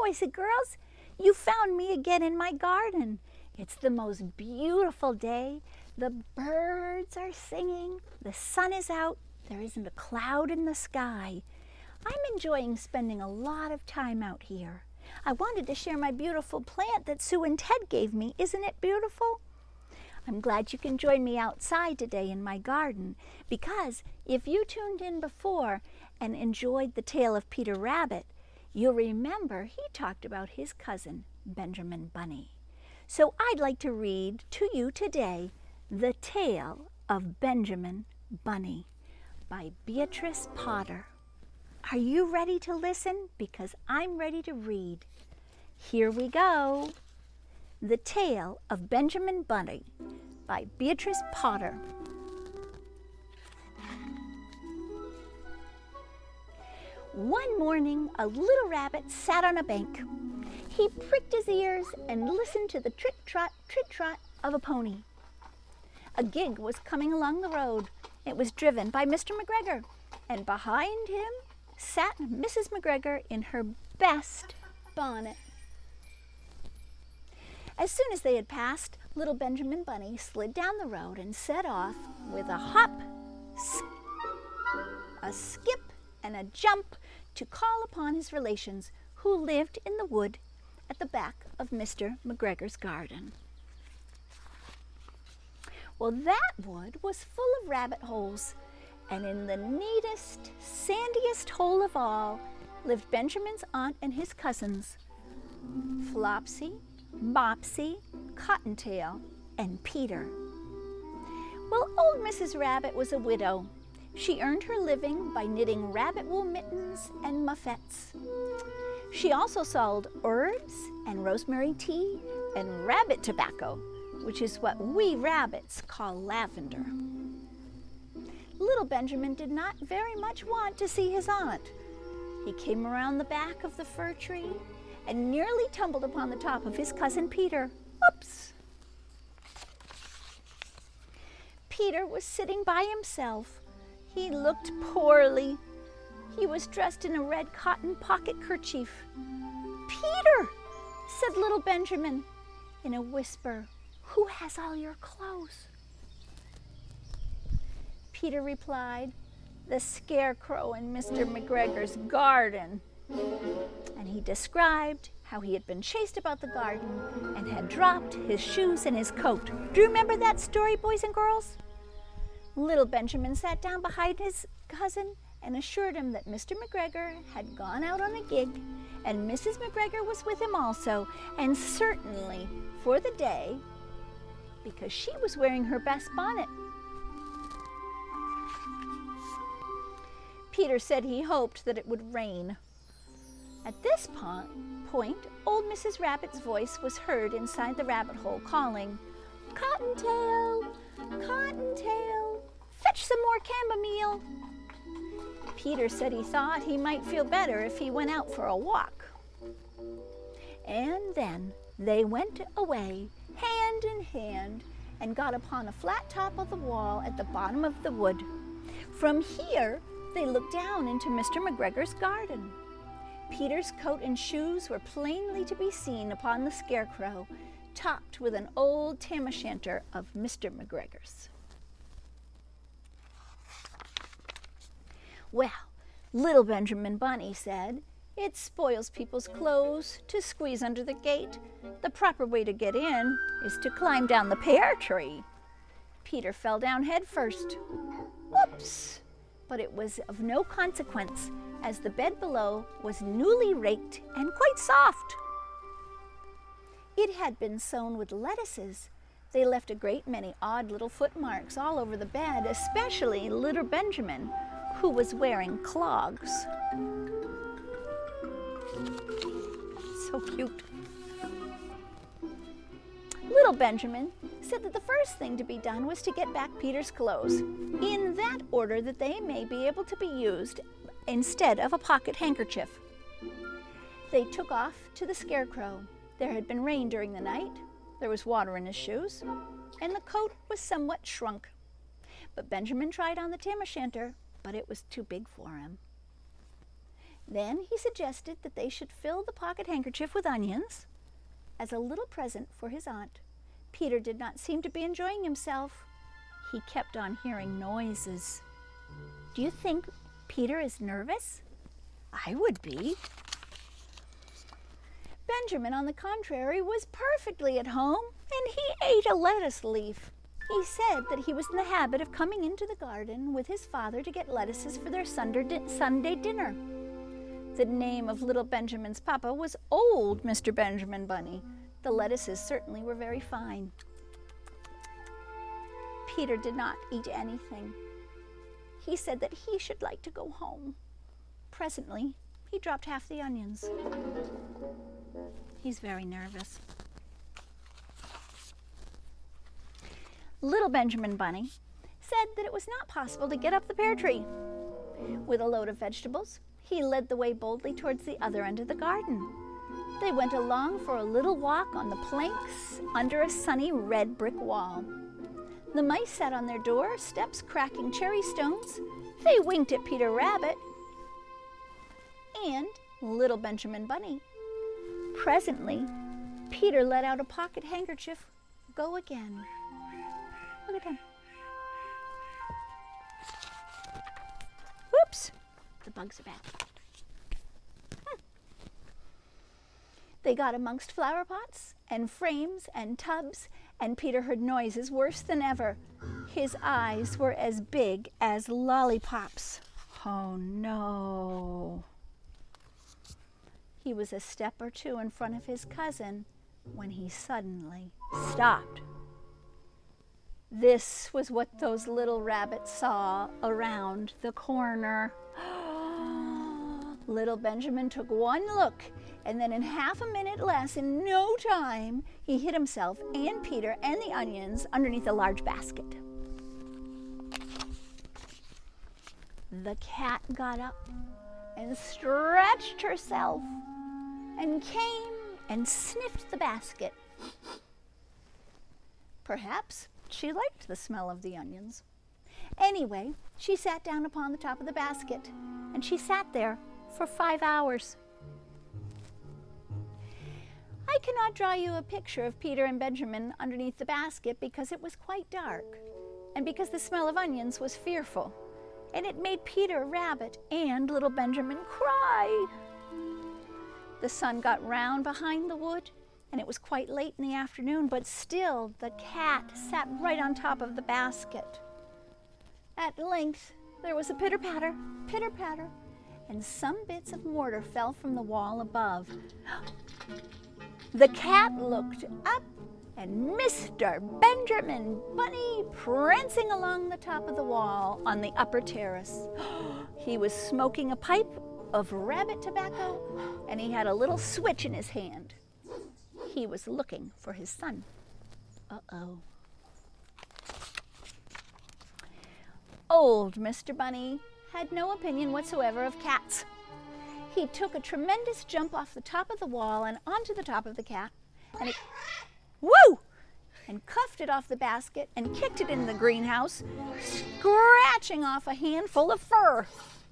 boys and girls. You found me again in my garden. It's the most beautiful day. The birds are singing. The sun is out. There isn't a cloud in the sky. I'm enjoying spending a lot of time out here. I wanted to share my beautiful plant that Sue and Ted gave me. Isn't it beautiful? I'm glad you can join me outside today in my garden, because if you tuned in before and enjoyed the tale of Peter Rabbit, you'll remember he talked about his cousin, Benjamin Bunny. So I'd like to read to you today The Tale of Benjamin Bunny by Beatrice Potter. Are you ready to listen? Because I'm ready to read. Here we go. The Tale of Benjamin Bunny by Beatrice Potter. One morning, a little rabbit sat on a bank. He pricked his ears and listened to the trit-trot of a pony. A gig was coming along the road. It was driven by Mr. McGregor, and behind him sat Mrs. McGregor in her best bonnet. As soon as they had passed, little Benjamin Bunny slid down the road and set off with a hop, a skip, and a jump to call upon his relations who lived in the wood at the back of Mr. McGregor's garden. Well, that wood was full of rabbit holes, and in the neatest, sandiest hole of all lived Benjamin's aunt and his cousins, Flopsy, Mopsy, Cottontail, and Peter. Well, old Mrs. Rabbit was a widow. She earned her living by knitting rabbit wool mittens and muffets. She also sold herbs and rosemary tea and rabbit tobacco, which is what we rabbits call lavender. Little Benjamin did not very much want to see his aunt. He came around the back of the fir tree and nearly tumbled upon the top of his cousin Peter. Oops! Peter was sitting by himself. He looked poorly. He was dressed in a red cotton pocket kerchief. "Peter," said little Benjamin in a whisper, "who has all your clothes?" Peter replied, "The scarecrow in Mr. McGregor's garden." And he described how he had been chased about the garden and had dropped his shoes and his coat. Do you remember that story, boys and girls? Little Benjamin sat down behind his cousin and assured him that Mr. McGregor had gone out on a gig, and Mrs. McGregor was with him also, and certainly for the day, because she was wearing her best bonnet. Peter said he hoped that it would rain. At this point, old Mrs. Rabbit's voice was heard inside the rabbit hole calling, "Cottontail, Cottontail, fetch some more chamomile." Peter said he thought he might feel better if he went out for a walk. And then they went away, hand in hand, and got upon a flat top of the wall at the bottom of the wood. From here, they looked down into Mr. McGregor's garden. Peter's coat and shoes were plainly to be seen upon the scarecrow, topped with an old tam-o'-shanter of Mr. McGregor's. Well, little Benjamin Bunny said, "It spoils people's clothes to squeeze under the gate. The proper way to get in is to climb down the pear tree." Peter fell down head first. Whoops! But it was of no consequence, as the bed below was newly raked and quite soft. It had been sown with lettuces. They left a great many odd little footmarks all over the bed, especially little Benjamin, who was wearing clogs. So cute. Little Benjamin said that the first thing to be done was to get back Peter's clothes, in that order that they may be able to be used instead of a pocket handkerchief. They took off to the scarecrow. There had been rain during the night, there was water in his shoes, and the coat was somewhat shrunk. But Benjamin tried on the tam-o'-shanter, but it was too big for him. Then he suggested that they should fill the pocket handkerchief with onions as a little present for his aunt. Peter did not seem to be enjoying himself. He kept on hearing noises. Do you think Peter is nervous? I would be. Benjamin, on the contrary, was perfectly at home, and he ate a lettuce leaf. He said that he was in the habit of coming into the garden with his father to get lettuces for their Sunday dinner. The name of little Benjamin's papa was Old Mr. Benjamin Bunny. The lettuces certainly were very fine. Peter did not eat anything. He said that he should like to go home. Presently, he dropped half the onions. He's very nervous. Little Benjamin Bunny said that it was not possible to get up the pear tree. With a load of vegetables, he led the way boldly towards the other end of the garden. They went along for a little walk on the planks under a sunny red brick wall. The mice sat on their doorsteps cracking cherry stones. They winked at Peter Rabbit and little Benjamin Bunny. Presently, Peter let out a pocket handkerchief. Go again. Look at him. Whoops! The bugs are back. They got amongst flower pots and frames and tubs, and Peter heard noises worse than ever. His eyes were as big as lollipops. Oh no! He was a step or two in front of his cousin when he suddenly stopped. This was what those little rabbits saw around the corner. Little Benjamin took one look, and then in half a minute less, in no time, he hid himself and Peter and the onions underneath a large basket. The cat got up and stretched herself and came and sniffed the basket. Perhaps she liked the smell of the onions. Anyway, she sat down upon the top of the basket, and she sat there for 5 hours. I cannot draw you a picture of Peter and Benjamin underneath the basket because it was quite dark, and because the smell of onions was fearful, and it made Peter Rabbit and little Benjamin cry. The sun got round behind the wood, and it was quite late in the afternoon, but still the cat sat right on top of the basket. At length, there was a pitter-patter, pitter-patter, and some bits of mortar fell from the wall above. The cat looked up, and Mr. Benjamin Bunny prancing along the top of the wall on the upper terrace. He was smoking a pipe of rabbit tobacco, and he had a little switch in his hand. He was looking for his son. Uh-oh. Old Mr. Bunny had no opinion whatsoever of cats. He took a tremendous jump off the top of the wall and onto the top of the cat, and and cuffed it off the basket and kicked it in the greenhouse, scratching off a handful of fur.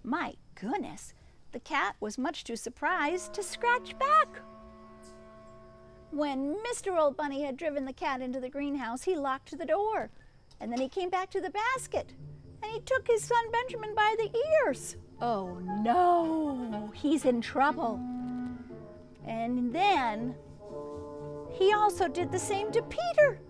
My goodness, the cat was much too surprised to scratch back. When Mr. Old Bunny had driven the cat into the greenhouse, he locked the door, and then he came back to the basket, and he took his son Benjamin by the ears. Oh no, he's in trouble. And then he also did the same to Peter.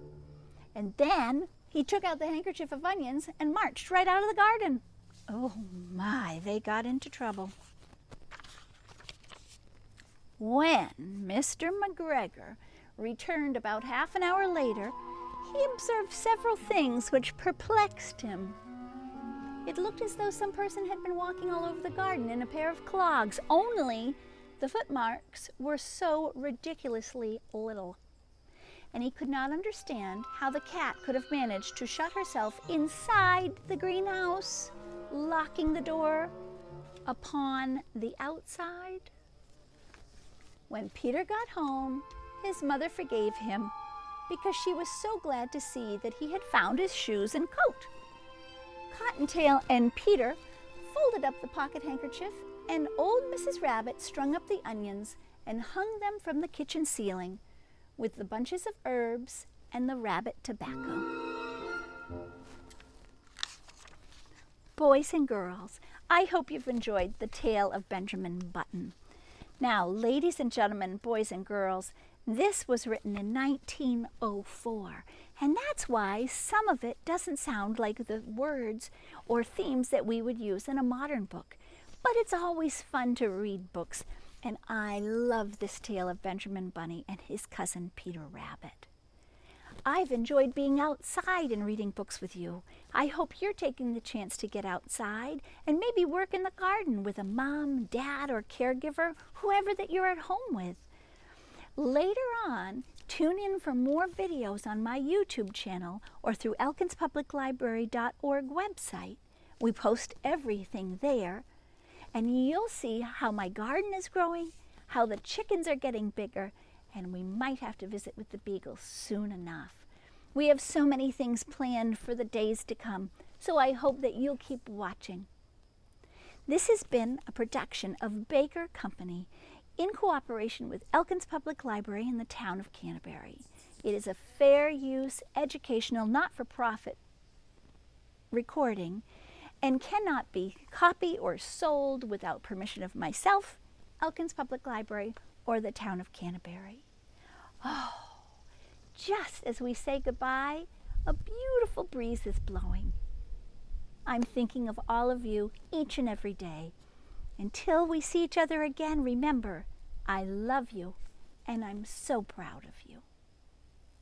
And then he took out the handkerchief of onions and marched right out of the garden. Oh my, they got into trouble. When Mr. McGregor returned about half an hour later, he observed several things which perplexed him. It looked as though some person had been walking all over the garden in a pair of clogs, only the footmarks were so ridiculously little. And he could not understand how the cat could have managed to shut herself inside the greenhouse, locking the door upon the outside. When Peter got home, his mother forgave him because she was so glad to see that he had found his shoes and coat. Cottontail and Peter folded up the pocket handkerchief And old Mrs. Rabbit strung up the onions and hung them from the kitchen ceiling with the bunches of herbs and the rabbit tobacco. Boys and girls, I hope you've enjoyed the tale of Benjamin Button. Now, ladies and gentlemen, boys and girls, this was written in 1904, and that's why some of it doesn't sound like the words or themes that we would use in a modern book. But it's always fun to read books, and I love this tale of Benjamin Bunny and his cousin Peter Rabbit. I've enjoyed being outside and reading books with you. I hope you're taking the chance to get outside and maybe work in the garden with a mom, dad, or caregiver, whoever that you're at home with. Later on, tune in for more videos on my YouTube channel or through elkinspubliclibrary.org website. We post everything there, and you'll see how my garden is growing, how the chickens are getting bigger, and we might have to visit with the beagles soon enough. We have so many things planned for the days to come, so I hope that you'll keep watching. This has been a production of Baker Company in cooperation with Elkins Public Library in the town of Canterbury. It is a fair use, educational, not-for-profit recording and cannot be copied or sold without permission of myself, Elkins Public Library, or the town of Canterbury. Oh, just as we say goodbye, a beautiful breeze is blowing. I'm thinking of all of you each and every day. Until we see each other again, remember, I love you and I'm so proud of you.